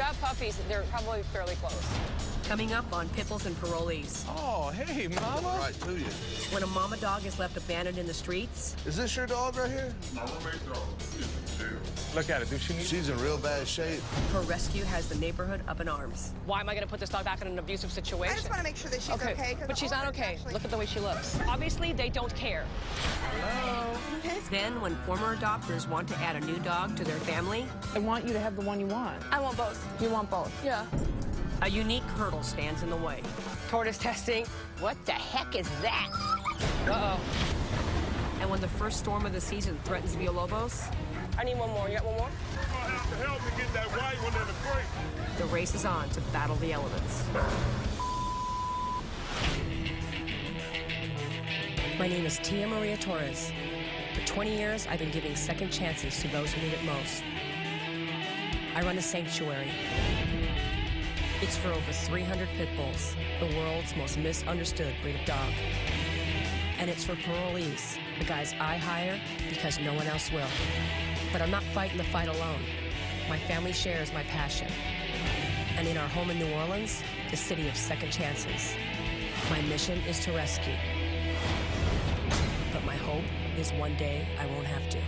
got puppies. They're probably fairly close. Coming up on Pipples and Parolees. Oh, hey, Mama. Right to you. When a mama dog is left abandoned in the streets. Is this your dog right here? My roommate's dog. Look at it. Does she need? She's in real bad shape. Her rescue has the neighborhood up in arms. Why am I going to put this dog back in an abusive situation? I just want to make sure that she's okay. But she's not okay. Actually... Look at the way she looks. Obviously, they don't care. Hello. Then, when former adopters want to add a new dog to their family, I want you to have the one you want. I want both. You want both? Yeah. a unique hurdle stands in the way. Tortoise testing. What the heck is that? Uh-oh. And when the first storm of the season threatens Villalobos, I need one more. You got one more? You're gonna have to help me get that white one in the crate. the race is on to battle the elements. My name is Tia Maria Torres. For 20 years, I've been giving second chances to those who need it most. I run a sanctuary. It's for over 300 pit bulls, the world's most misunderstood breed of dog. And it's for parolees, the guys I hire because no one else will. But I'm not fighting the fight alone. My family shares my passion. And in our home in New Orleans, the city of second chances, my mission is to rescue. But my hope is one day I won't have to.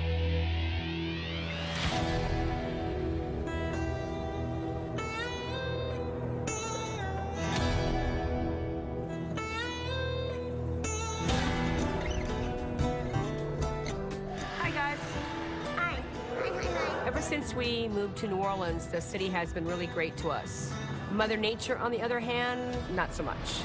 Hi, guys. Hi. Ever since we moved to New Orleans, the city has been really great to us. Mother Nature, on the other hand, not so much.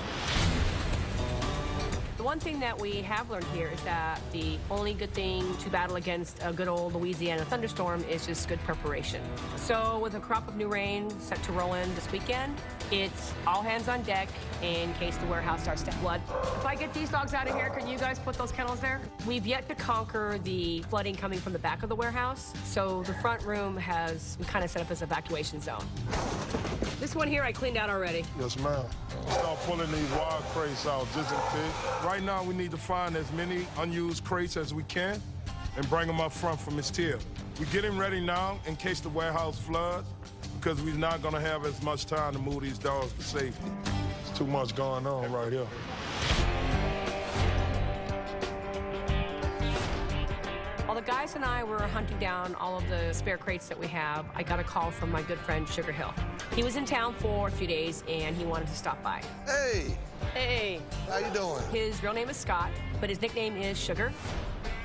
The one thing that we have learned here is that the only good thing to battle against a good old Louisiana thunderstorm is just good preparation. So with a crop of new rain set to roll in this weekend, it's all hands on deck in case the warehouse starts to flood. If I get these dogs out of here, can you guys put those kennels there? We've yet to conquer the flooding coming from the back of the warehouse, so the front room has been kind of set up as an evacuation zone. This one here I cleaned out already. Yes, ma'am. Start pulling these wild crates out just in case. Right now, we need to find as many unused crates as we can and bring them up front for Miss Tia. We're getting ready now in case the warehouse floods because we're not going to have as much time to move these dogs to safety. There's too much going on right here. While the guys and I were hunting down all of the spare crates that we have, I got a call from my good friend Sugar Hill. He was in town for a few days and he wanted to stop by. Hey, Hey. how you doing? His real name is Scott, but his nickname is Sugar.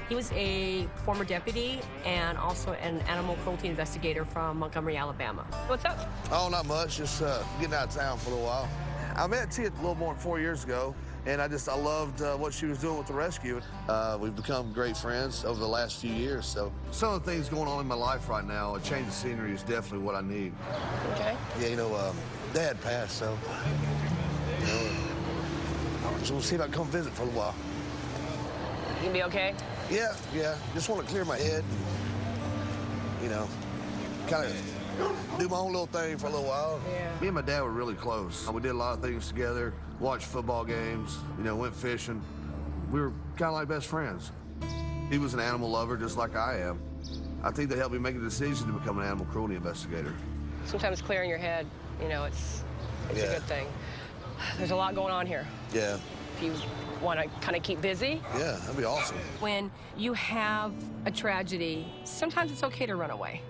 He was a former deputy and also an animal cruelty investigator from Montgomery, Alabama. What's up? Oh, not much. Just getting out of town for a little while. I met Tia a little more than 4 years ago, and I loved what she was doing with the rescue. We've become great friends over the last few years. So some of the things going on in my life right now, a change of scenery is definitely what I need. Okay. Yeah, you know, Dad passed, so we'll see if I can come visit for a little while. You gonna be okay? Yeah. Just want to clear my head and, you know, kind of do my own little thing for a little while. Yeah. Me and my dad were really close. We did a lot of things together, watched football games, you know, went fishing. We were kind of like best friends. He was an animal lover just like I am. I think that helped me make a decision to become an animal cruelty investigator. Sometimes clearing your head, you know, it's a good thing. There's a lot going on here. Yeah. If you want to kind of keep busy. Yeah, that'd be awesome. When you have a tragedy, sometimes it's okay to run away.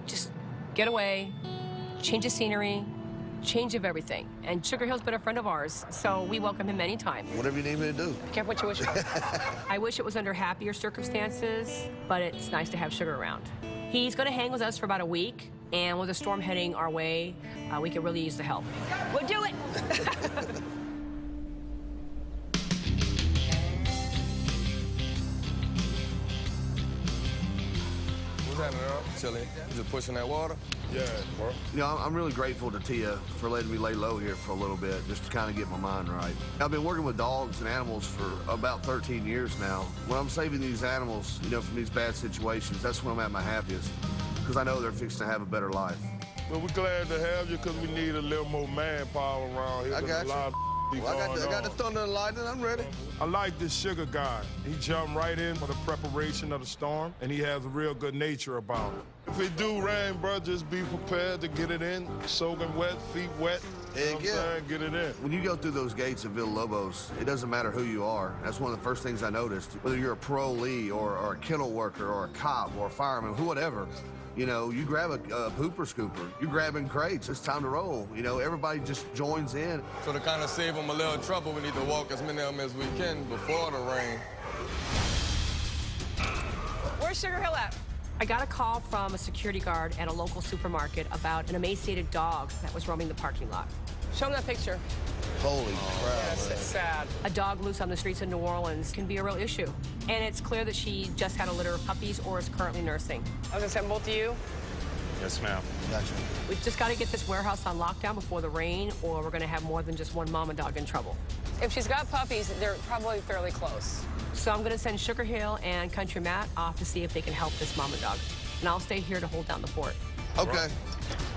Just get away, change of scenery, change of everything. And Sugar Hill's been a friend of ours, so we welcome him anytime. Whatever you need me to do. Careful what you wish for. I wish it was under happier circumstances, but it's nice to have Sugar around. He's going to hang with us for about a week, and with a storm heading our way, we could really use the help. We'll do it. What's happening, Earl? Chilling. You just pushing that water? Yeah, bro. You know, I'm really grateful to Tia for letting me lay low here for a little bit, just to kind of get my mind right. I've been working with dogs and animals for about 13 years now. When I'm saving these animals, you know, from these bad situations, that's when I'm at my happiest, because I know they're fixing to have a better life. Well, we're glad to have you because we need a little more manpower around here. I got There's a lot of Be Well, I got going the on. thunder and lightning. I'm ready. I like this sugar guy. He jumped right in for the preparation of the storm, and he has a real good nature about it. If it do rain, bro, just be prepared to get it in, soaking wet, feet wet. You know what I'm saying? Get it in. When you go through those gates of Villalobos, it doesn't matter who you are. That's one of the first things I noticed. Whether you're a parolee or a kennel worker or a cop or a fireman, whoever, you know, you grab a pooper scooper, you're grabbing crates, it's time to roll. You know, everybody just joins in. So to kind of save them a little trouble, we need to walk as many of them as we can before the rain. Where's Sugar Hill at? I got a call from a security guard at a local supermarket about an emaciated dog that was roaming the parking lot. Show him that picture. Holy crap. Yes, it's sad. A dog loose on the streets of New Orleans can be a real issue. And it's clear that she just had a litter of puppies or is currently nursing. I was gonna send both of you. Yes, ma'am. Gotcha. We've just got to get this warehouse on lockdown before the rain, or we're going to have more than just one mama dog in trouble. If she's got puppies, they're probably fairly close. So I'm going to send Sugar Hill and Country Matt off to see if they can help this mama dog. And I'll stay here to hold down the fort. Okay.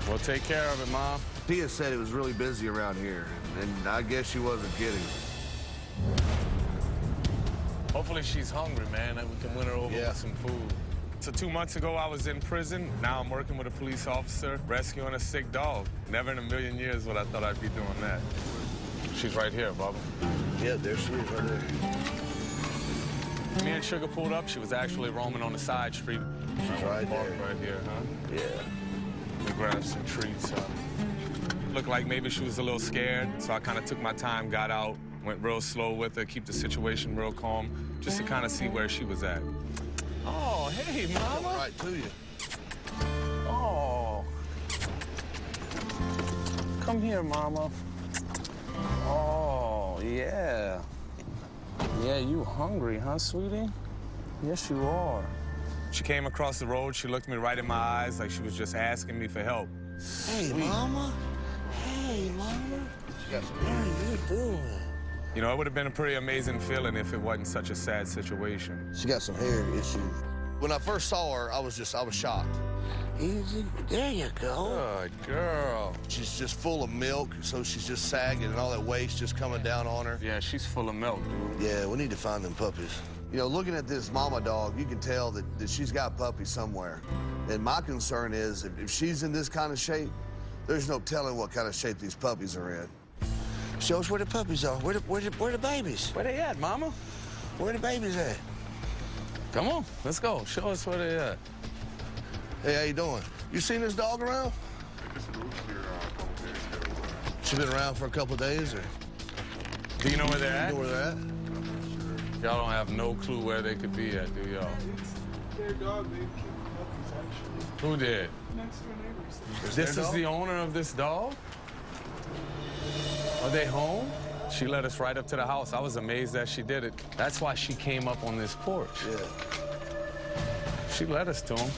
We'll take care of it, Mom. Tia said it was really busy around here, and I guess she wasn't kidding. Hopefully she's hungry, man, and we can win her over with some food. So 2 months ago, I was in prison. Now I'm working with a police officer, rescuing a sick dog. Never in a million years would I thought I'd be doing that. She's right here, Bubba. Yeah, there she is right there. Me and Sugar pulled up. She was actually roaming on the side street. She's right there. Right here, huh? Yeah. We grabbed some treats. Looked like maybe she was a little scared, so I kind of took my time, got out, went real slow with her, keep the situation real calm, just to kind of see where she was at. Oh, hey, Mama. Right to you. Oh. Come here, Mama. Oh, yeah. Yeah, you hungry, huh, sweetie? Yes, you are. She came across the road. She looked me right in my eyes like she was just asking me for help. Hey, Mama. Hey, Mama. How you doing? You know, it would have been a pretty amazing feeling if it wasn't such a sad situation. She got some hair issues. When I first saw her, I was shocked. Easy. There you go. Good girl. She's just full of milk, so she's just sagging and all that waste just coming down on her. Yeah, she's full of milk, dude. Yeah, we need to find them puppies. You know, looking at this mama dog, you can tell that she's got puppies somewhere. And my concern is if she's in this kind of shape, there's no telling what kind of shape these puppies are in. Show us where the puppies are. Where the babies? Where they at, Mama? Where the babies at? Come on, let's go. Show us where they at. Hey, how you doing? You seen this dog around? She been around for a couple of days, or? Do you know where they're at? You know where they're at? Y'all don't have no clue where they could be at, do y'all? Their dog, they keep puppies, actually. Who did? Next door neighbors. This is the owner of this dog? Are they home? She led us right up to the house. I was amazed that she did it. That's why she came up on this porch. Yeah. She led us to him.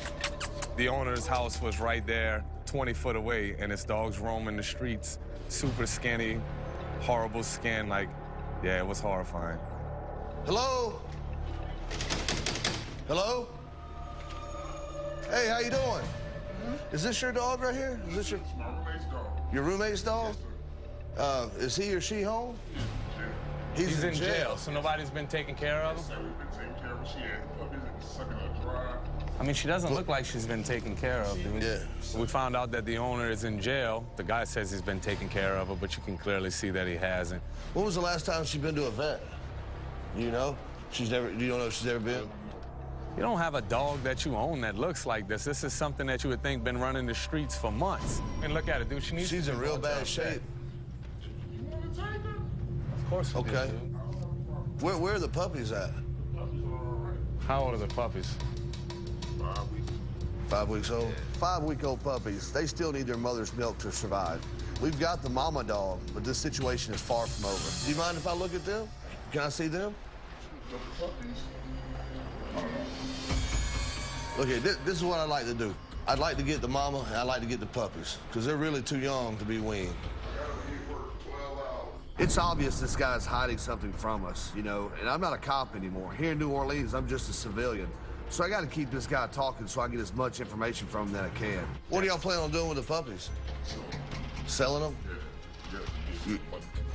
The owner's house was right there, 20 foot away, and his dog's roaming the streets, super skinny, horrible skin. Like, yeah, it was horrifying. Hello? Hello? Hey, how you doing? Is this your dog right here? Is this your roommate's dog? Is he or she home? He's in jail, so nobody's been taking care of him? I mean, she doesn't look like she's been taken care of, dude. Yeah. We found out that the owner is in jail. The guy says he's been taking care of her, but you can clearly see that he hasn't. When was the last time she's been to a vet? You know? You don't know if she's ever been? You don't have a dog that you own that looks like this. This is something that you would think been running the streets for months. And look at it, dude. She's in real bad shape. Of course we do, Okay. dude. Where are the puppies at? How old are the puppies? 5 weeks old? 5-week-old puppies. They still need their mother's milk to survive. We've got the mama dog, but this situation is far from over. Do you mind if I look at them? Can I see them? Okay, this is what I'd like to do. I'd like to get the mama, and I'd like to get the puppies, because they're really too young to be weaned. It's obvious this guy's hiding something from us, you know, and I'm not a cop anymore. Here in New Orleans, I'm just a civilian. So I got to keep this guy talking so I get as much information from him that I can. What do y'all plan on doing with the puppies? Selling them?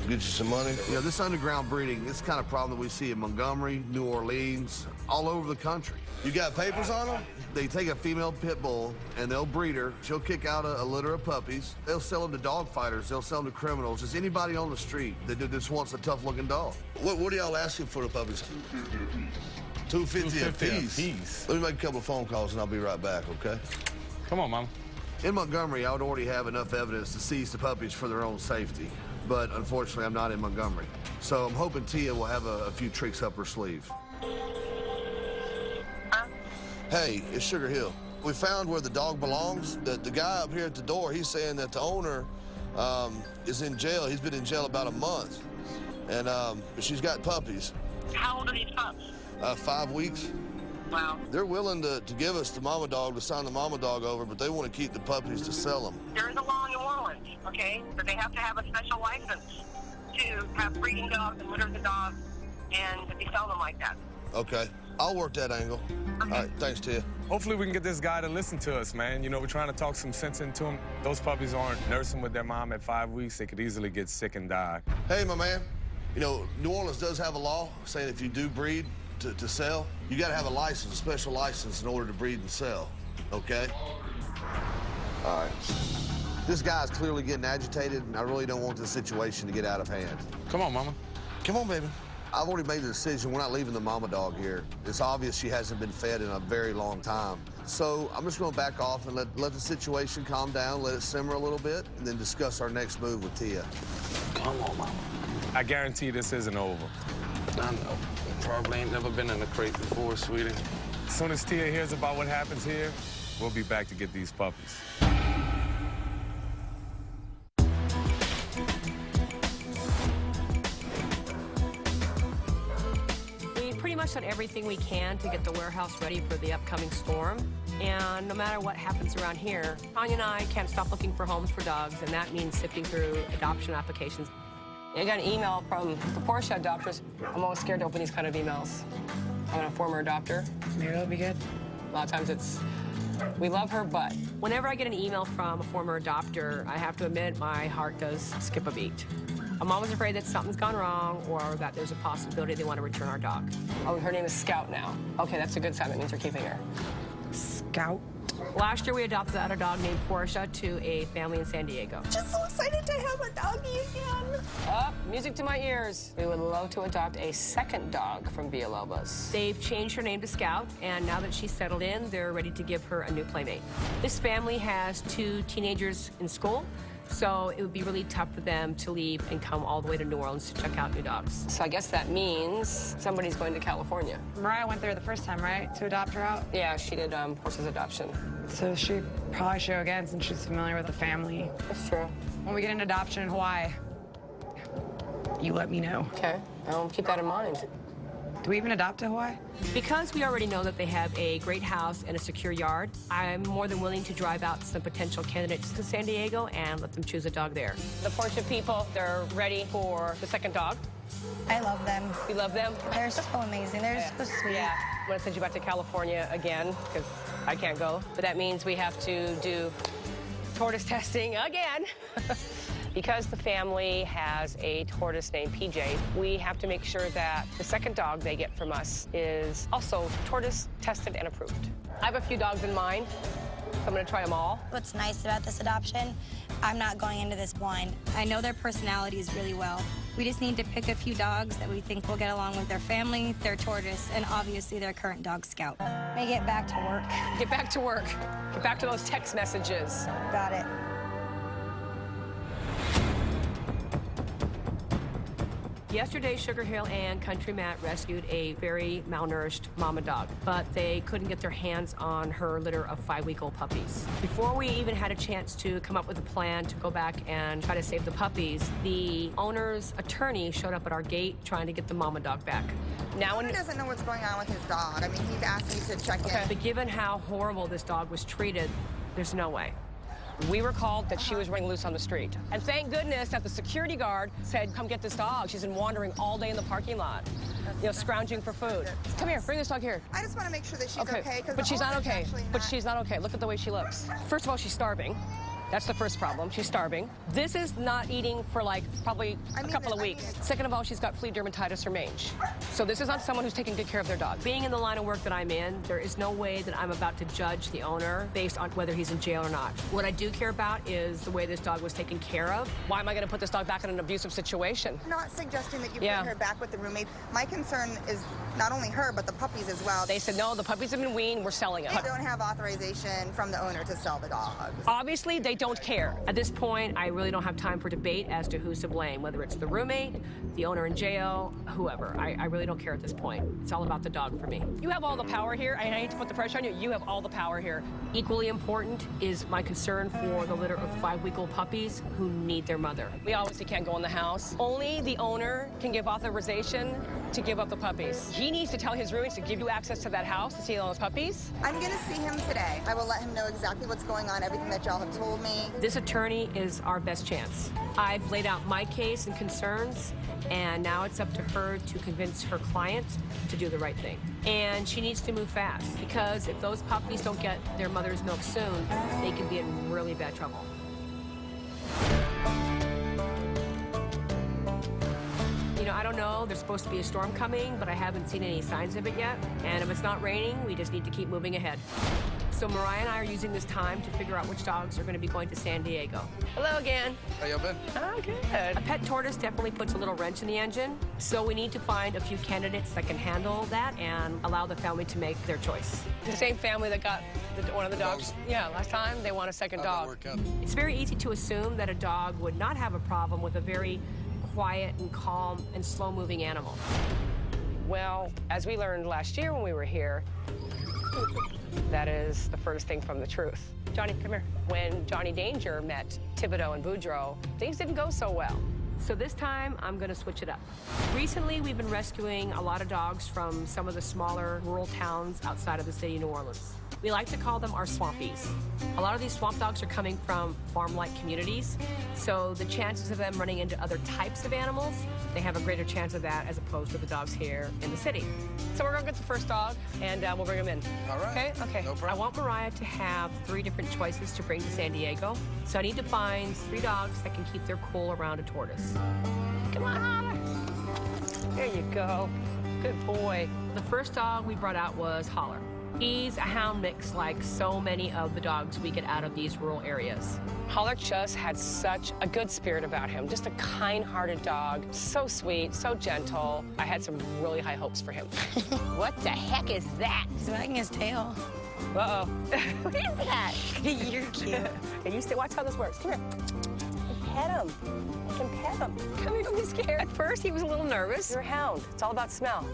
Get you some money? You know, this underground breeding, it's the kind of problem that we see in Montgomery, New Orleans, all over the country. You got papers on them? They take a female pit bull and they'll breed her. She'll kick out a litter of puppies. They'll sell them to dog fighters. They'll sell them to criminals. Just anybody on the street that just wants a tough-looking dog. What are y'all asking for the puppies? $250 a piece. Let me make a couple of phone calls and I'll be right back, okay? Come on, Mama. In Montgomery, I would already have enough evidence to seize the puppies for their own safety. But unfortunately, I'm not in Montgomery. So I'm hoping Tia will have a few tricks up her sleeve. Hey, it's Sugar Hill. We found where the dog belongs. The guy up here at the door, he's saying that the owner is in jail. He's been in jail about a month. And she's got puppies. How old are these pups? 5 weeks. Wow. They're willing to give us the mama dog, to sign the mama dog over, but they want to keep the puppies to sell them. There is a law in New Orleans, okay, that they have to have a special license to have breeding dogs and litter the dogs and to sell them like that. Okay. I'll work that angle. Okay. All right, thanks, Tia. Hopefully we can get this guy to listen to us, man. You know, we're trying to talk some sense into him. Those puppies aren't nursing with their mom at 5 weeks. They could easily get sick and die. Hey, my man. You know, New Orleans does have a law saying if you do breed to sell, you got to have a license, a special license in order to breed and sell, okay? All right. This guy's clearly getting agitated, and I really don't want this situation to get out of hand. Come on, Mama. Come on, baby. I've already made the decision. We're not leaving the mama dog here. It's obvious she hasn't been fed in a very long time. So I'm just going to back off and let the situation calm down, let it simmer a little bit, and then discuss our next move with Tia. Come on, Mama. I guarantee this isn't over. I know. Probably ain't never been in a crate before, sweetie. As soon as Tia hears about what happens here, we'll be back to get these puppies. We pretty much done everything we can to get the warehouse ready for the upcoming storm. And no matter what happens around here, Tanya and I can't stop looking for homes for dogs, and that means sifting through adoption applications. I got an email from the Porsche adopters. I'm always scared to open these kind of emails. I'm a former adopter. Maybe that'll be good. A lot of times it's, we love her, but. Whenever I get an email from a former adopter, I have to admit my heart does skip a beat. I'm always afraid that something's gone wrong or that there's a possibility they want to return our dog. Oh, her name is Scout now. Okay, that's a good sign. That means we're keeping her. Scout. Last year, we adopted a dog named Porsche to a family in San Diego. Just so excited to have a doggy again. Oh, music to my ears. We would love to adopt a second dog from Villalobos. They've changed her name to Scout, and now that she's settled in, they're ready to give her a new playmate. This family has 2 teenagers in school, so it would be really tough for them to leave and come all the way to New Orleans to check out new dogs. So I guess that means somebody's going to California. Mariah went there the first time, right? To adopt her out? Yeah, she did Porsche's adoption. So she probably should go again since she's familiar with the family. That's true. When we get an adoption in Hawaii, you let me know. Okay, I'll keep that in mind. Do we even adopt to Hawaii? Because we already know that they have a great house and a secure yard, I'm more than willing to drive out some potential candidates to San Diego and let them choose a dog there. The Porsche people, they're ready for the second dog. I love them. You love them? They're so amazing. They're so sweet. Yeah. I'm going to send you back to California again because I can't go. But that means we have to do tortoise testing again. Because the family has a tortoise named PJ, we have to make sure that the second dog they get from us is also tortoise tested and approved. I have a few dogs in mind, so I'm going to try them all. What's nice about this adoption, I'm not going into this blind. I know their personalities really well. We just need to pick a few dogs that we think will get along with their family, their tortoise, and obviously their current dog, Scout. May get back to work. Get back to work. Get back to those text messages. Got it. Yesterday, Sugar Hill and Country Matt rescued a very malnourished mama dog, but they couldn't get their hands on her litter of 5-week-old puppies. Before we even had a chance to come up with a plan to go back and try to save the puppies, the owner's attorney showed up at our gate trying to get the mama dog back. Now he doesn't know what's going on with his dog. I mean, he's asked me to check in. But given how horrible this dog was treated, there's no way. We were called that she was running loose on the street. And thank goodness that the security guard said, come get this dog. She's been wandering all day in the parking lot, scrounging for food. Come here, bring this dog here. I just want to make sure that she's okay. But she's not okay. But she's not okay. Look at the way she looks. First of all, she's starving. That's the first problem. She's starving. This is not eating for like probably a couple of weeks. Second of all, she's got flea dermatitis or mange. So this is not someone who's taking good care of their dog. Being in the line of work that I'm in, there is no way that I'm about to judge the owner based on whether he's in jail or not. What I do care about is the way this dog was taken care of. Why am I going to put this dog back in an abusive situation? I'm not suggesting that you put her back with the roommate. My concern is not only her, but the puppies as well. They said, no, the puppies have been weaned, we're selling them. They don't have authorization from the owner to sell the dogs. Obviously, they don't care. At this point, I really don't have time for debate as to who's to blame, whether it's the roommate, the owner in jail, whoever. I really don't care at this point. It's all about the dog for me. You have all the power here. I hate to put the pressure on you. You have all the power here. Equally important is my concern for the litter of 5-week-old puppies who need their mother. We obviously can't go in the house. Only the owner can give authorization to give up the puppies. He needs to tell his roommates to give you access to that house to see all those puppies. I'm going to see him today. I will let him know exactly what's going on, everything that y'all have told me. This attorney is our best chance. I've laid out my case and concerns, and now it's up to her to convince her client to do the right thing. And she needs to move fast, because if those puppies don't get their mother's milk soon, they can be in really bad trouble. You know, I don't know, there's supposed to be a storm coming, but I haven't seen any signs of it yet. And if it's not raining, we just need to keep moving ahead. So Mariah and I are using this time to figure out which dogs are going to be going to San Diego. Hello again. How y'all been? Oh, good. A pet tortoise definitely puts a little wrench in the engine, so we need to find a few candidates that can handle that and allow the family to make their choice. The same family that got one of the dogs. Yeah, last time they want a second dog. It's very easy to assume that a dog would not have a problem with a very quiet and calm and slow-moving animal. Well, as we learned last year when we were here, that is the furthest thing from the truth. Johnny, come here. When Johnny Danger met Thibodeau and Boudreaux, things didn't go so well. So this time, I'm going to switch it up. Recently, we've been rescuing a lot of dogs from some of the smaller rural towns outside of the city of New Orleans. We like to call them our swampies. A lot of these swamp dogs are coming from farm-like communities, so the chances of them running into other types of animals, they have a greater chance of that as opposed to the dogs here in the city. So we're going to get the first dog, and we'll bring him in. All right. Okay? No problem. I want Mariah to have 3 different choices to bring to San Diego, so I need to find 3 dogs that can keep their cool around a tortoise. Come on. There you go. Good boy. The first dog we brought out was Holler. He's a hound mix like so many of the dogs we get out of these rural areas. Holler just had such a good spirit about him, just a kind-hearted dog, so sweet, so gentle. I had some really high hopes for him. What the heck is that? He's wagging his tail. Uh-oh. What is that? You're cute. Hey, you stay, watch how this works. Come here. Pet him. I can pet him. Come here, don't be scared. At first, he was a little nervous. You're a hound. It's all about smell.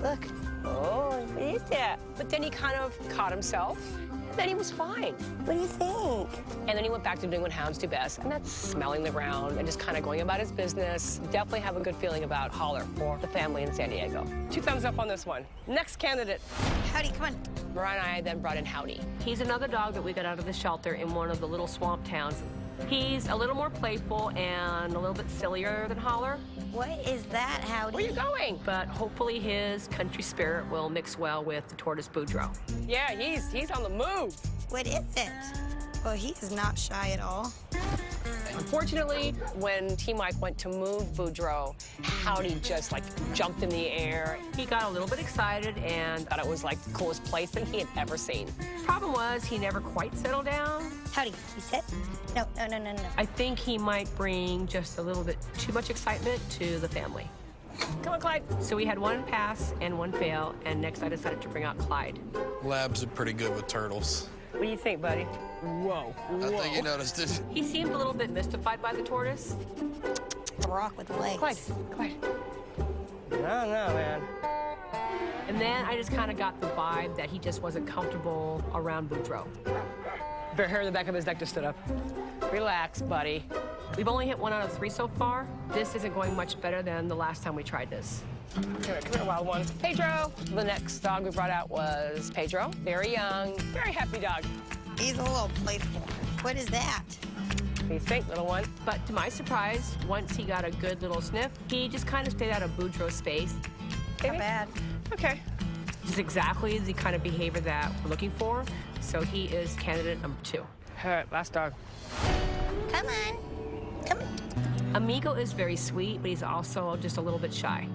Look. Oh, what is that? But then he kind of caught himself, and then he was fine. What do you think? And then he went back to doing what hounds do best, and that's smelling the ground and just kind of going about his business. Definitely have a good feeling about Holler for the family in San Diego. 2 thumbs up on this one. Next candidate. Howdy, come on. Mariah and I then brought in Howdy. He's another dog that we got out of the shelter in one of the little swamp towns. He's a little more playful and a little bit sillier than Holler. What is that, Howdy? Where are you going? But hopefully his country spirit will mix well with the tortoise Boudreaux. Yeah, he's on the move. What is it? Well, he is not shy at all. Unfortunately, when T. Mike went to move Boudreaux, Howdy just like jumped in the air. He got a little bit excited and Thought it was like the coolest place that he had ever seen. problem was he never quite settled down. Howdy, you sit? No. I think he might bring just a little bit too much excitement to the family. Come on, Clyde. So we had 1 pass and 1 fail, and next I decided to bring out Clyde. Labs are pretty good with turtles. What do you think, buddy? Whoa. I think you noticed it. He seemed a little bit mystified by the tortoise. A rock with legs. Clyde. I don't know, man. And then I just kind of got the vibe that he just wasn't comfortable around Boudreaux. Bare hair in the back of his neck just stood up. Relax, buddy. We've only hit 1 out of 3 so far. This isn't going much better than the last time we tried this. Come here, wild one. Pedro. The next dog we brought out was Pedro. Very young, very happy dog. He's a little playful. What is that? What do you think, little one? But to my surprise, once he got a good little sniff, he just kind of stayed out of Boudreaux's space. Not bad. Okay. Just exactly the kind of behavior that we're looking for. So he is candidate number 2. All right, last dog. Come on. Come on. Amigo is very sweet, but he's also just a little bit shy.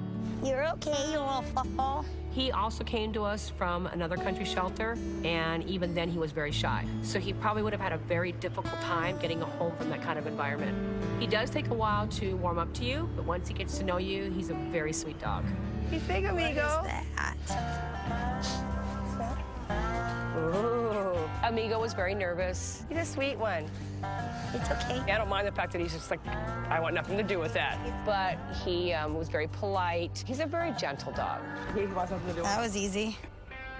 You're okay, you little fuffle. He also came to us from another country shelter, and even then he was very shy. So he probably would have had a very difficult time getting a home from that kind of environment. He does take a while to warm up to you, but once he gets to know you, he's a very sweet dog. He's big, Amigo. What is that? Ooh. Amigo was very nervous. He's a sweet one. It's okay. I don't mind the fact that he's just like, I want nothing to do with that. But he was very polite. He's a very gentle dog. He wants nothing to do with That was easy.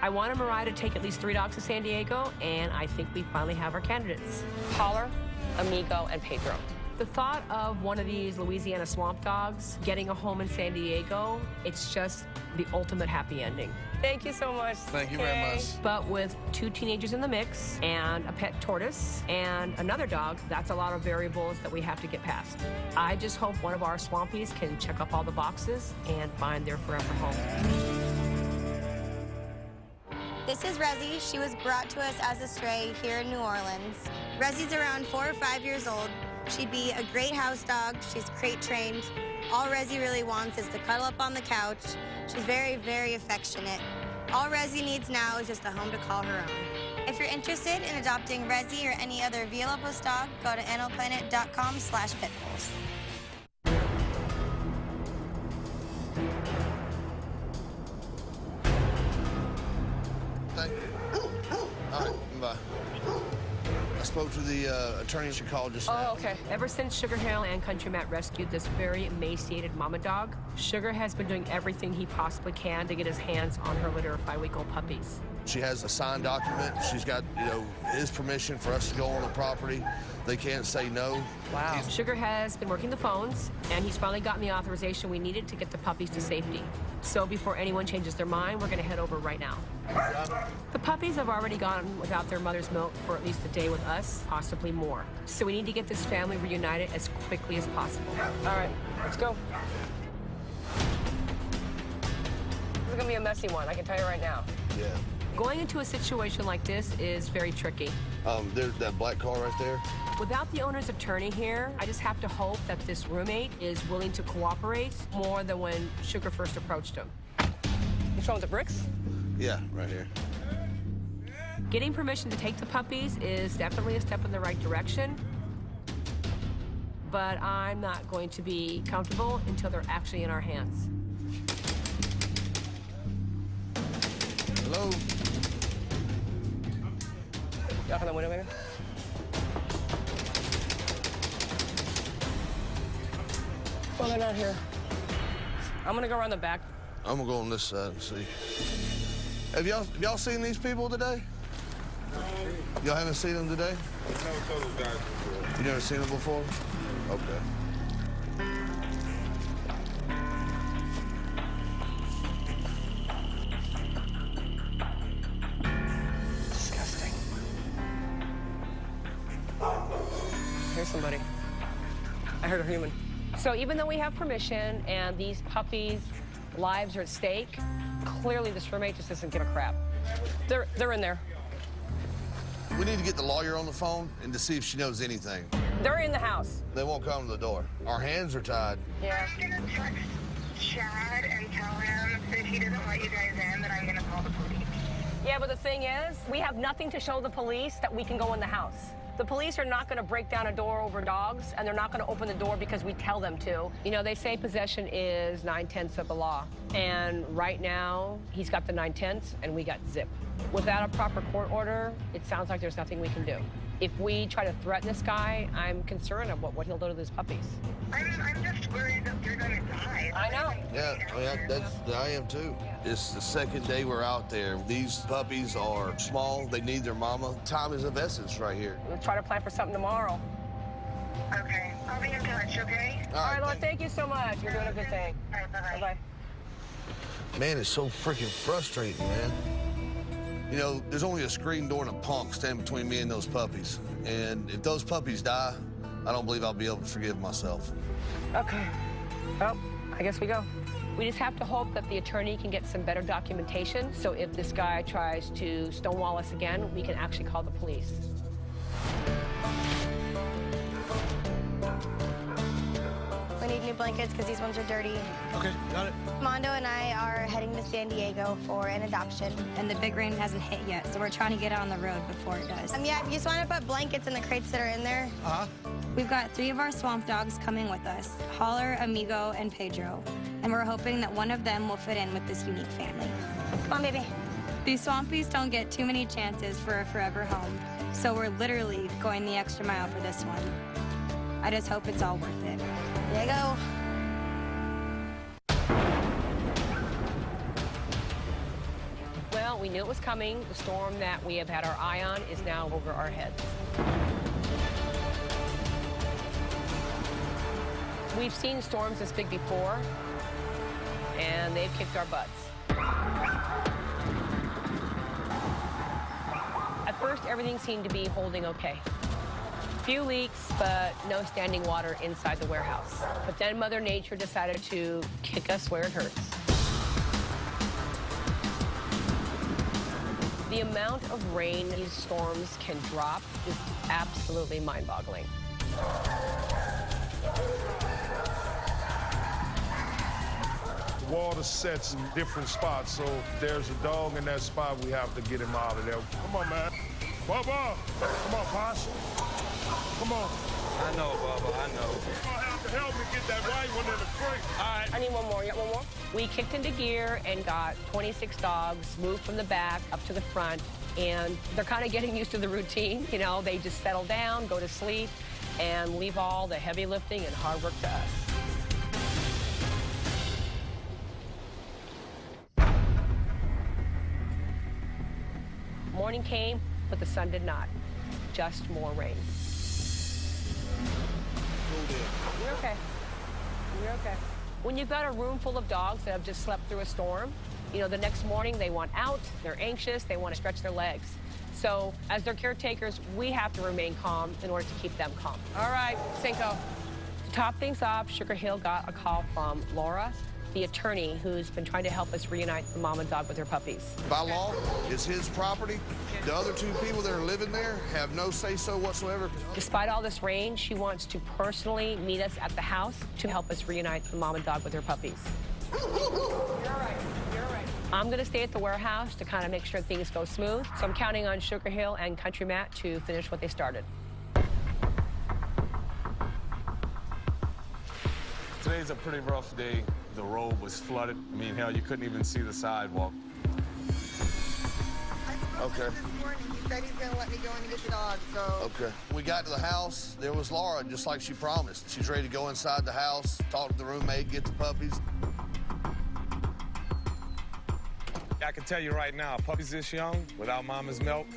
I wanted Mariah to take at least 3 dogs to San Diego, and I think we finally have our candidates. Holler, Amigo, and Pedro. The thought of one of these Louisiana swamp dogs getting a home in San Diego, it's just the ultimate happy ending. Thank you so much. Thank you very much. But with 2 teenagers in the mix and a pet tortoise and another dog, that's a lot of variables that we have to get past. I just hope one of our swampies can check up all the boxes and find their forever home. This is Rezzy. She was brought to us as a stray here in New Orleans. Rezzy's around 4 or 5 years old. She'd be a great house dog. She's crate trained. All Rezzy really wants is to cuddle up on the couch. She's very, very affectionate. All Rezzy needs now is just a home to call her own. If you're interested in adopting Rezzy or any other Villalobos dog, go to animalplanet.com/pitbulls. Thank you. All right, bye. I spoke to the attorney she called just now. Oh, okay. Ever since Sugar Hill and Country Matt rescued this very emaciated mama dog, Sugar has been doing everything he possibly can to get his hands on her litter of 5-week-old puppies. She has a signed document. She's got, his permission for us to go on the property. They can't say no. Wow. Sugar has been working the phones, and he's finally gotten the authorization we needed to get the puppies to safety. So before anyone changes their mind, we're going to head over right now. The puppies have already gone without their mother's milk for at least a day with us, possibly more. So we need to get this family reunited as quickly as possible. All right, let's go. This is going to be a messy one, I can tell you right now. Yeah. Going into a situation like this is very tricky. There's that black car right there. Without the owner's attorney here, I just have to hope that this roommate is willing to cooperate more than when Sugar first approached him. You showing the bricks? Yeah, right here. Getting permission to take the puppies is definitely a step in the right direction, but I'm not going to be comfortable until they're actually in our hands. Hello? Knock on the window, maybe? Well, they're not here. I'm gonna go around the back. I'm gonna go on this side and see. Have y'all seen these people today? Y'all haven't seen them today? I've never saw those guys before. You never seen them before? Okay. Disgusting. Here's somebody. I heard a human. So even though we have permission and these puppies' lives are at stake, clearly this roommate just doesn't give a crap. They're in there. We need to get the lawyer on the phone and to see if she knows anything. They're in the house. They won't come to the door. Our hands are tied. Yeah. I'm gonna text Chad and tell him that if he doesn't let you guys in, that I'm gonna call the police. Yeah, but the thing is, we have nothing to show the police that we can go in the house. The police are not going to break down a door over dogs, and they're not going to open the door because we tell them to. You know, they say possession is 9/10 of the law. And right now, he's got the 9/10, and we got zip. Without a proper court order, it sounds like there's nothing we can do. If we try to threaten this guy, I'm concerned of what he'll do to these puppies. I'm just worried that they're gonna die. I know. Yeah, I am too. It's the second day we're out there. These puppies are small. They need their mama. Time is of essence right here. We'll try to plan for something tomorrow. Okay, I'll be in touch, okay? All right, Lord, thank you so much. You're doing a good thing. All right, bye-bye. Bye-bye. Man, it's so freaking frustrating, man. You know, there's only a screen door and a punk standing between me and those puppies. And if those puppies die, I don't believe I'll be able to forgive myself. Okay. Well, I guess we go. We just have to hope that the attorney can get some better documentation, so if this guy tries to stonewall us again, we can actually call the police. new blankets because these ones are dirty. Okay, got it. Mondo and I are heading to San Diego for an adoption. And the big rain hasn't hit yet, so we're trying to get on the road before it does. Yeah, you just want to put blankets in the crates that are in there. Uh-huh. We've got 3 of our swamp dogs coming with us, Holler, Amigo, and Pedro. And we're hoping that one of them will fit in with this unique family. Come on, baby. These swampies don't get too many chances for a forever home, so we're literally going the extra mile for this one. I just hope it's all worth it. There you go. Well, we knew it was coming. The storm that we have had our eye on is now over our heads. We've seen storms this big before, and they've kicked our butts. At first, everything seemed to be holding okay. Few leaks, but no standing water inside the warehouse. But then Mother Nature decided to kick us where it hurts. The amount of rain these storms can drop is absolutely mind-boggling. The water sets in different spots, so if there's a dog in that spot, we have to get him out of there. Come on, man. Bubba! Come on, Posh. Come on. I know, Bubba, I know. You're gonna have to help me get that white one in the crate. All right, I need one more. You got one more? We kicked into gear and got 26 dogs moved from the back up to the front, and they're kind of getting used to the routine. You know, they just settle down, go to sleep, and leave all the heavy lifting and hard work to us. Morning came, but the sun did not. Just more rain. You're okay. You're okay. When you've got a room full of dogs that have just slept through a storm, you know, the next morning they want out, they're anxious, they want to stretch their legs. So as their caretakers, we have to remain calm in order to keep them calm. All right, Cinco. To top things off, Sugar Hill got a call from Laura, the attorney who's been trying to help us reunite the mom and dog with their puppies. By law, it's his property. The other 2 people that are living there have no say-so whatsoever. Despite all this rain, she wants to personally meet us at the house to help us reunite the mom and dog with their puppies. You're all right. You're all right. I'm going to stay at the warehouse to kind of make sure things go smooth. So I'm counting on Sugar Hill and Country Matt to finish what they started. Today's a pretty rough day. The road was flooded. I mean, hell, you couldn't even see the sidewalk. Okay. This morning, he said he's going to let me go in and get the dog, so... Okay. We got to the house. There was Laura, just like she promised. She's ready to go inside the house, talk to the roommate, get the puppies. I can tell you right now, puppies this young, without mama's milk,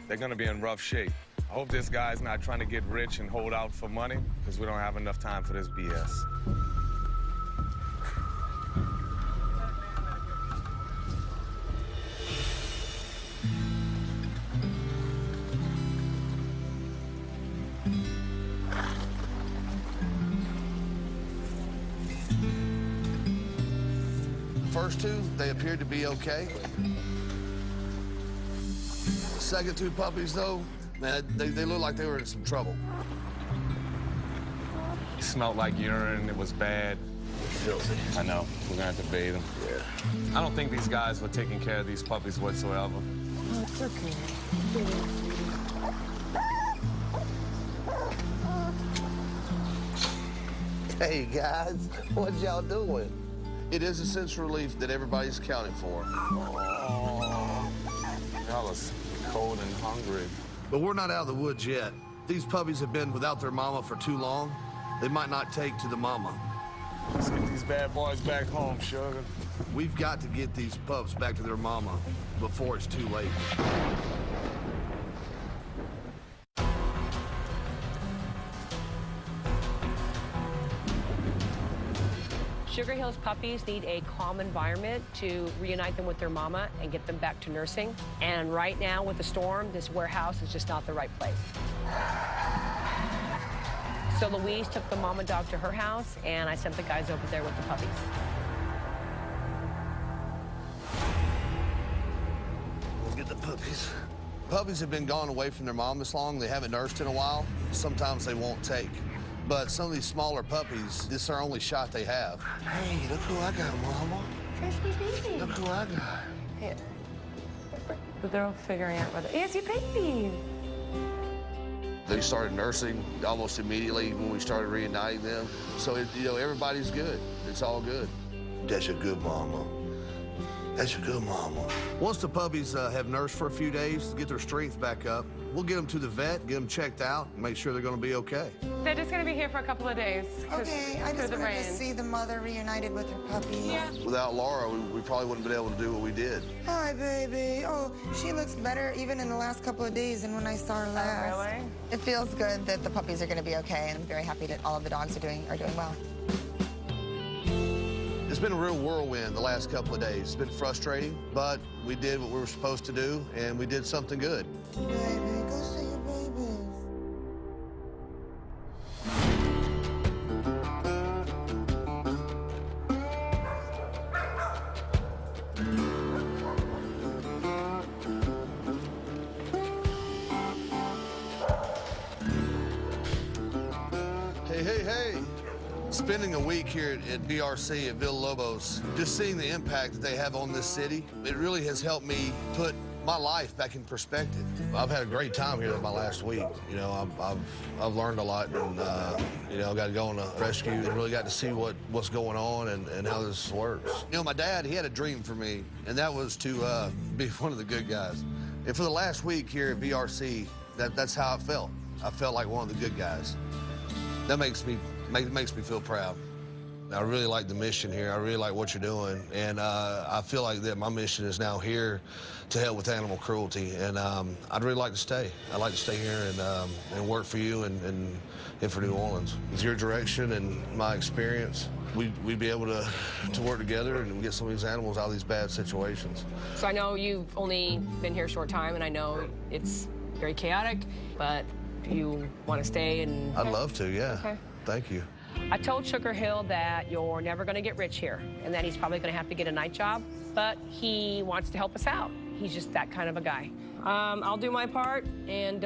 they're going to be in rough shape. I hope this guy's not trying to get rich and hold out for money, because we don't have enough time for this BS. First 2, they appeared to be okay. The second 2 puppies, though, man, they looked like they were in some trouble. It smelled like urine. It was bad. Filthy. I know. We're gonna have to bathe them. Yeah. I don't think these guys were taking care of these puppies whatsoever. Oh, it's okay. Hey, guys, what y'all doing? It is a sense of relief that everybody's accounted for. Oh, y'all are cold and hungry. But we're not out of the woods yet. These puppies have been without their mama for too long. They might not take to the mama. Let's get these bad boys back home, sugar. We've got to get these pups back to their mama before it's too late. Sugar Hill's puppies need a calm environment to reunite them with their mama and get them back to nursing. And right now, with the storm, this warehouse is just not the right place. So Louise took the mama dog to her house, and I sent the guys over there with the puppies. We'll get the puppies. Puppies have been gone away from their mom this long. They haven't nursed in a while. Sometimes they won't take. But some of these smaller puppies, this is our only shot they have. Hey, look who I got, Mama. Look who I got. Hey. But they're figuring out whether... Yes, your baby. They started nursing almost immediately when we started reuniting them. So, everybody's good. It's all good. That's a good mama. That's a good mama. Once the puppies have nursed for a few days to get their strength back up, we'll get them to the vet, get them checked out, and make sure they're going to be okay. They're just going to be here for a couple of days. Okay, I just wanted to see the mother reunited with her puppy. Yeah. Without Laura, we probably wouldn't have been able to do what we did. Hi, baby. Oh, she looks better even in the last couple of days than when I saw her last. Oh, really? It feels good that the puppies are going to be okay, and I'm very happy that all of the dogs are doing well. It's been a real whirlwind the last couple of days. It's been frustrating, but we did what we were supposed to do, and we did something good. Baby, go see your babies. Hey. Spending a week here at BRC at Villalobos, just seeing the impact that they have on this city, it really has helped me put my life back in perspective. I've had a great time here in my last week. I've learned a lot, and got to go on a rescue and really got to see what's going on and how this works. My dad, he had a dream for me, and that was to be one of the good guys. And for the last week here at BRC, that's how I felt. I felt like one of the good guys. That makes me feel proud. I really like the mission here. I really like what you're doing. And I feel like that my mission is now here to help with animal cruelty. And I'd really like to stay. I'd like to stay here and work for you and for New Orleans. With your direction and my experience, we'd be able to work together and get some of these animals out of these bad situations. So I know you've only been here a short time, and I know it's very chaotic, but do you want to stay? And I'd love to, yeah. Okay. Thank you. I told Sugar Hill that you're never going to get rich here and that he's probably going to have to get a night job, but he wants to help us out. He's just that kind of a guy. I'll do my part, and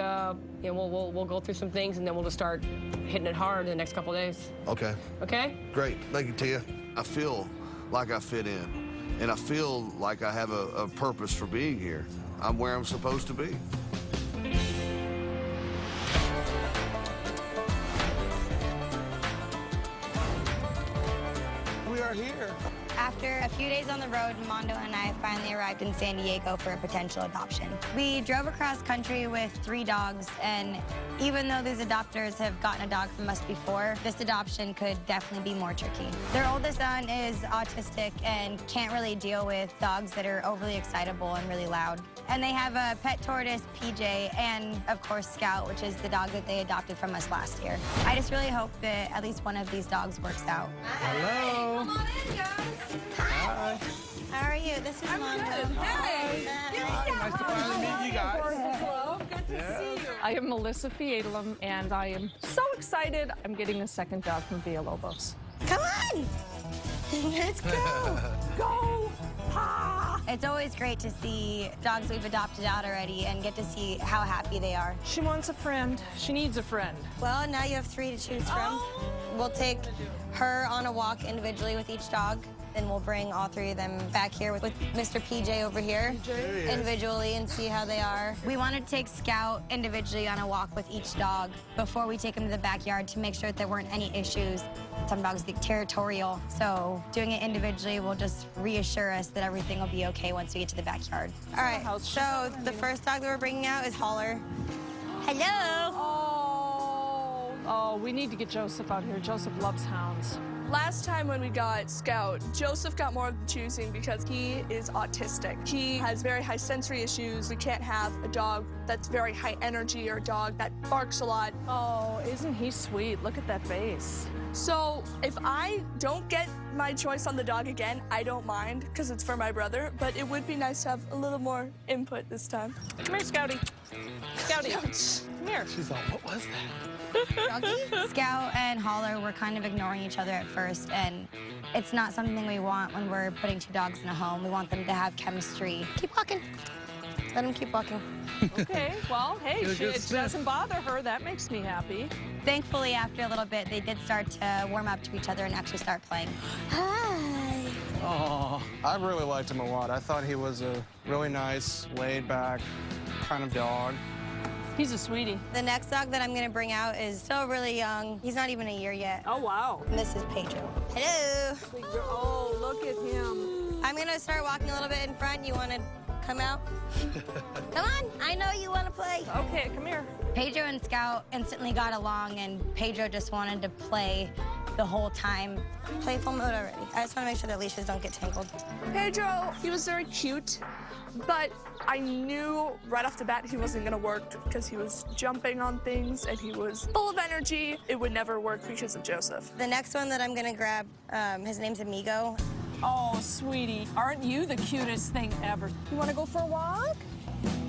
we'll go through some things, and then we'll just start hitting it hard in the next couple of days. Okay. Okay? Great. Thank you, Tia. I feel like I fit in, and I feel like I have a purpose for being here. I'm where I'm supposed to be. Here. After a few days on the road, Mondo and I finally arrived in San Diego for a potential adoption. We drove across country with 3 dogs, and even though these adopters have gotten a dog from us before, this adoption could definitely be more tricky. Their oldest son is autistic and can't really deal with dogs that are overly excitable and really loud. And they have a pet tortoise, PJ, and of course Scout, which is the dog that they adopted from us last year. I just really hope that at least one of these dogs works out. Hello. Come on in, guys. Hi. How are you? This is Mondo. Hey. Nice to finally meet you guys. Hello. Good to see you. I am Melissa Fiedlem, and I am so excited. I'm getting a second dog from Villalobos. Come on! Let's go! Go! Ah! It's always great to see dogs we've adopted out already and get to see how happy they are. She wants a friend. She needs a friend. Well, now you have 3 to choose from. We'll take her on a walk individually with each dog. Then we'll bring all 3 of them back here with Mr. PJ over here individually and see how they are. We want to take Scout individually on a walk with each dog before we take him to the backyard to make sure that there weren't any issues. Some dogs get territorial, so doing it individually will just reassure us that everything will be okay once we get to the backyard. All right, so the first dog that we're bringing out is Holler. Hello. Oh, we need to get Joseph out here. Joseph loves hounds. Last time when we got Scout, Joseph got more of the choosing because he is autistic. He has very high sensory issues. We can't have a dog that's very high energy or a dog that barks a lot. Oh, isn't he sweet? Look at that face. So if I don't get my choice on the dog again, I don't mind because it's for my brother, but it would be nice to have a little more input this time. Come here, Scouty. Scouty. Come here. She's like, what was that? Doggy? Scout and Holler were kind of ignoring each other at first, and it's not something we want when we're putting 2 dogs in a home. We want them to have chemistry. Keep walking. Let him keep walking. Okay, well, hey, it doesn't bother her. That makes me happy. Thankfully, after a little bit, they did start to warm up to each other and actually start playing. Hi. Oh, I really liked him a lot. I thought he was a really nice, laid-back kind of dog. He's a sweetie. The next dog that I'm going to bring out is still really young. He's not even a year yet. Oh, wow. And this is Pedro. Hello. Oh, look at him. I'm going to start walking a little bit in front. You want to come out? Come on. I know you want to play. Okay, come here. Pedro and Scout instantly got along, and Pedro just wanted to play the whole time. Playful mode already. I just want to make sure that leashes don't get tangled. Pedro, he was very cute, but I knew right off the bat he wasn't gonna work because he was jumping on things and he was full of energy. It would never work because of Joseph. The next one that I'm gonna grab, his name's Amigo. Oh, sweetie, aren't you the cutest thing ever? You want to go for a walk?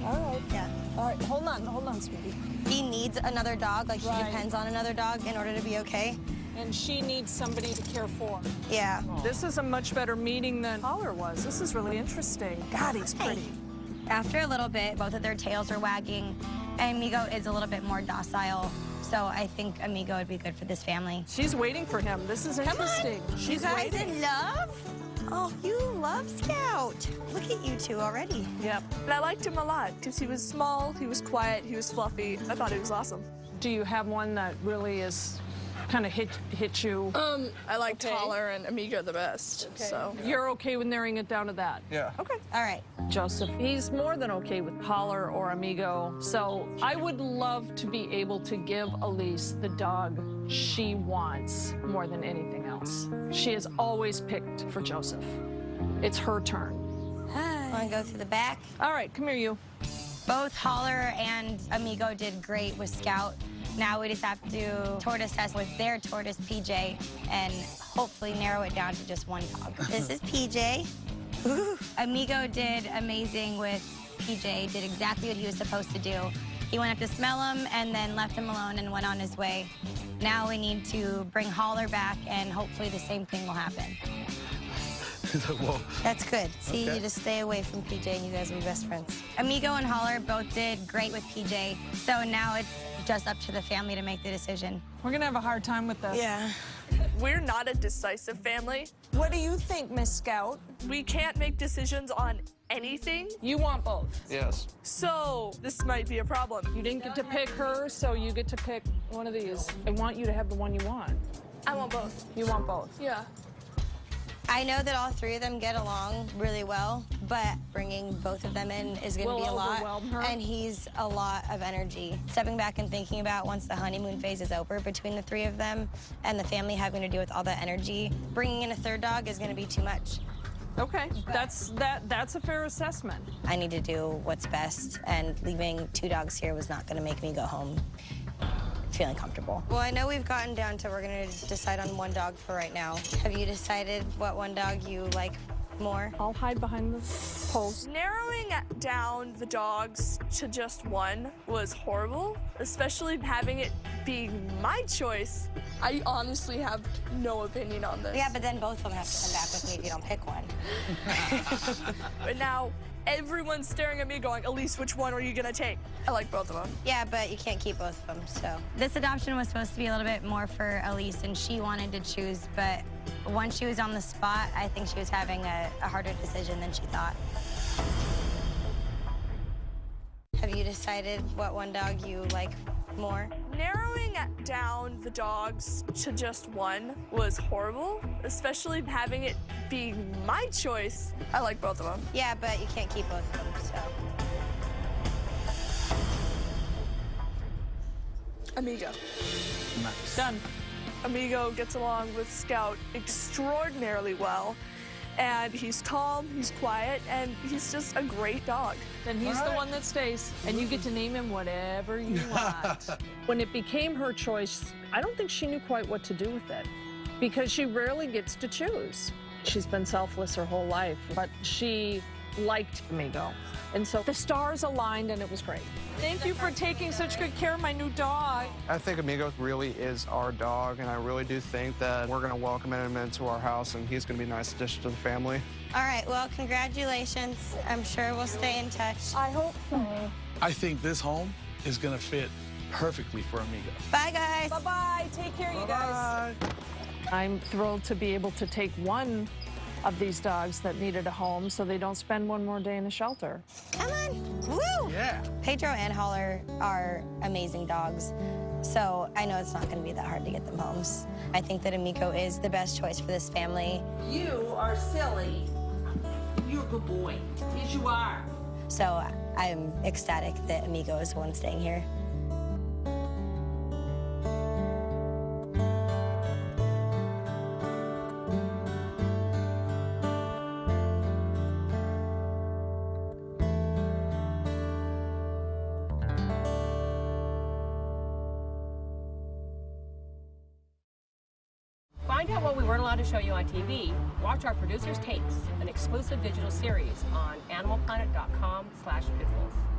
All right. Yeah. All right, hold on, sweetie. He needs another dog, like he depends on another dog in order to be okay. And she needs somebody to care for. Yeah. This is a much better meeting than Holler was. This is really interesting. God, he's pretty. After a little bit, both of their tails are wagging. Amigo is a little bit more docile, so I think Amigo would be good for this family. She's waiting for him. This is interesting. Come on. She's you guys waiting. in love? Oh, you love Scout. Look at you two already. Yep. And I liked him a lot because he was small, he was quiet, he was fluffy. I thought he was awesome. Do you have one that really is kind of hit you? I like Holler and Amigo the best, so. You're okay with narrowing it down to that? Yeah. Okay. All right. Joseph, he's more than okay with Holler or Amigo, so I would love to be able to give Elise the dog she wants more than anything else. She has always picked for Joseph. It's her turn. Hi. Want to go through the back? All right, come here, you. Both Holler and Amigo did great with Scout. Now we just have to do tortoise test with their tortoise, PJ, and hopefully narrow it down to just one dog. This is PJ. Ooh. Amigo did amazing with PJ, did exactly what he was supposed to do. He went up to smell him and then left him alone and went on his way. Now we need to bring Holler back and hopefully the same thing will happen. Whoa. That's good. See, you just stay away from PJ and you guys will be best friends. Amigo and Holler both did great with PJ, so now it's just up to the family to make the decision. We're gonna have a hard time with this. Yeah. We're not a decisive family. What do you think, Miss Scout? We can't make decisions on anything. You want both? Yes. So this might be a problem. You didn't get to pick her, so you get to pick one of these. I want you to have the one you want. I want both. You want both? Yeah. I know that all three of them get along really well, but bringing both of them in is going to be a lot. Overwhelm her. And he's a lot of energy. Stepping back and thinking about once the honeymoon phase is over between the three of them and the family having to deal with all that energy, bringing in a third dog is going to be too much. Okay, that's a fair assessment. I need to do what's best, and leaving two dogs here was not going to make me go home feeling comfortable. Well, I know we've gotten down to we're going to decide on one dog for right now. Have you decided what one dog you like more? I'll hide behind the post. Narrowing down the dogs to just one was horrible, especially having it be my choice. I honestly have no opinion on this. Yeah, but then both of them have to come back with me if you don't pick one. But now everyone's staring at me going, Elise, which one are you gonna take? I like both of them. Yeah, but you can't keep both of them, so. This adoption was supposed to be a little bit more for Elise, and she wanted to choose, but once she was on the spot, I think she was having a harder decision than she thought. Have you decided what one dog you like more? Narrowing down the dogs to just one was horrible, especially having it be my choice. I like both of them. Yeah, but you can't keep both of them, so. Amigo. Nice. Done. Amigo gets along with Scout extraordinarily well. And he's calm, he's quiet, and he's just a great dog. Then he's the one that stays, and you get to name him whatever you want. When it became her choice, I don't think she knew quite what to do with it, because she rarely gets to choose. She's been selfless her whole life, but she liked Amigo. And so the stars aligned and it was great. Thank you for taking such good care of my new dog. I think Amigo really is our dog, and I really do think that we're going to welcome him into our house, and he's going to be a nice addition to the family. All right, well, congratulations. I'm sure we'll stay in touch. I hope so. I think this home is gonna fit perfectly for Amigo. Bye, guys. Bye-bye. Take care, you guys. I'm thrilled to be able to take one of these dogs that needed a home so they don't spend one more day in a shelter. Come on. Woo! Yeah. Pedro and Holler are amazing dogs, so I know it's not going to be that hard to get them homes. I think that Amigo is the best choice for this family. You are silly. You're a good boy. Yes, you are. So I'm ecstatic that Amigo is the one staying here. Find out what we weren't allowed to show you on TV. Watch our producer's takes, an exclusive digital series on animalplanet.com/pitbulls.